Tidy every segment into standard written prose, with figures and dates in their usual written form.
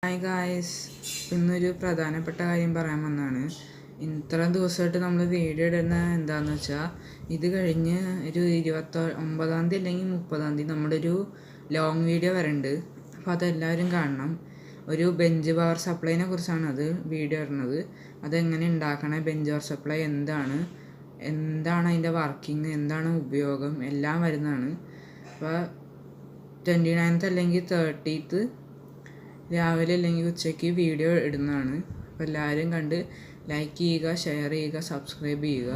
Hi guys, ഇന്നൊരു പ്രധാനപ്പെട്ട കാര്യം പറയാൻ വന്നതാണ്. ഇത്രയും ദിവസമായിട്ട് നമ്മൾ വീഡിയോ ഇടുന്ന എന്താണെന്ന് വെച്ചാൽ, ഇത് കഴിഞ്ഞ് ഒരു 29-ാം തീയതി അല്ലെങ്കിൽ 30-ാം തീയതി നമ്മളൊരു ലോങ് വീഡിയോ വരുന്നുണ്ട്. അപ്പോൾ അതെല്ലാവരും കാണണം. ഒരു ബെഞ്ച് പവർ സപ്ലൈനെ കുറിച്ചാണ് അത് വീഡിയോ ഇടുന്നത്. അതെങ്ങനെ ഉണ്ടാക്കണേ, ബെഞ്ച് പവർ സപ്ലൈ എന്താണ് അതിൻ്റെ വർക്കിംഗ്, എന്താണ് ഉപയോഗം, എല്ലാം വരുന്നതാണ്. അപ്പോൾ 29th അല്ലെങ്കിൽ 30th രാവിലെ അല്ലെങ്കിൽ ഉച്ചയ്ക്ക് വീഡിയോ ഇടുന്നതാണ്. അപ്പോൾ എല്ലാവരും കണ്ട് ലൈക്ക് ചെയ്യുക, ഷെയർ ചെയ്യുക, സബ്സ്ക്രൈബ് ചെയ്യുക.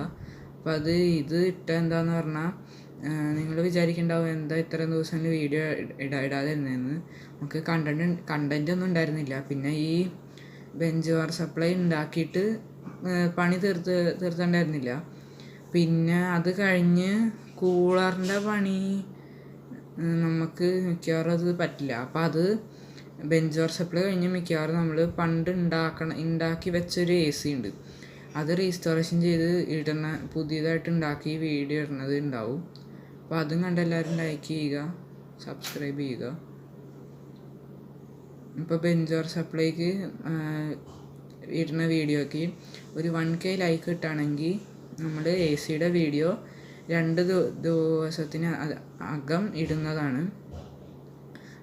അപ്പോൾ ഇത് എന്താണെന്ന് പറഞ്ഞാൽ, നിങ്ങൾ വിചാരിക്കുന്നുണ്ടാവും എന്താ ഇത്രയും ദിവസം വീഡിയോ ഇടാതിരുന്നതെന്ന്. നമുക്ക് കണ്ടൻറ്റ് ഒന്നും ഉണ്ടായിരുന്നില്ല. പിന്നെ ഈ ബെഞ്ച് പവർ സപ്ലൈ ഉണ്ടാക്കിയിട്ട് പണി തീർത്തിട്ടുണ്ടായിരുന്നില്ല. പിന്നെ അത് കഴിഞ്ഞ് കൂളറിൻ്റെ പണി നമുക്ക് മിക്കവാറും അത് പറ്റില്ല. അപ്പോൾ അത് ബെഞ്ച് പവർ സപ്ലൈ കഴിഞ്ഞ് മിക്കവാറും നമ്മൾ പണ്ട് ഉണ്ടാക്കി വെച്ചൊരു AC ഉണ്ട്, അത് റീസ്റ്റോറേഷൻ ചെയ്ത് പുതിയതായിട്ട് ഉണ്ടാക്കി വീഡിയോ ഇടുന്നത് ഉണ്ടാവും. അപ്പോൾ അതും കണ്ട് എല്ലാവരും ലൈക്ക് ചെയ്യുക, സബ്സ്ക്രൈബ് ചെയ്യുക. ഇപ്പോൾ ബെഞ്ച് പവർ സപ്ലൈക്ക് ഇടുന്ന വീഡിയോയ്ക്ക് ഒരു 1K ലൈക്ക് കിട്ടുകയാണെങ്കിൽ നമ്മൾ AC-യുടെ വീഡിയോ 2 ദിവസത്തിന് അകം ഇടുന്നതാണ്.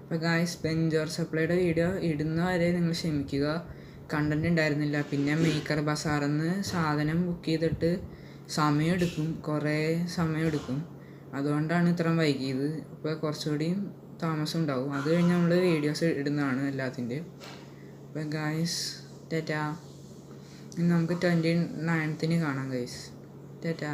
അപ്പോൾ ഗായ്സ്, ബെഞ്ച് പവർ സപ്ലൈയുടെ വീഡിയോ ഇടുന്നവരെ നിങ്ങൾ ക്ഷമിക്കുക, കണ്ടൻറ്റ് ഉണ്ടായിരുന്നില്ല. പിന്നെ മേക്കർ ബസാറിന്ന് സാധനം ബുക്ക് ചെയ്തിട്ട് കുറേ സമയമെടുക്കും. അതുകൊണ്ടാണ് ഇത്രയും വൈകിയത്. അപ്പോൾ കുറച്ചുകൂടി താമസം ഉണ്ടാവും. അത് കഴിഞ്ഞ് നമ്മൾ വീഡിയോസ് ഇടുന്നതാണ് എല്ലാത്തിൻ്റെയും. അപ്പോൾ ഗായ്സ്, ടാറ്റാ. നമുക്ക് 29th കാണാം ഗായ്സ്. ടാറ്റാ.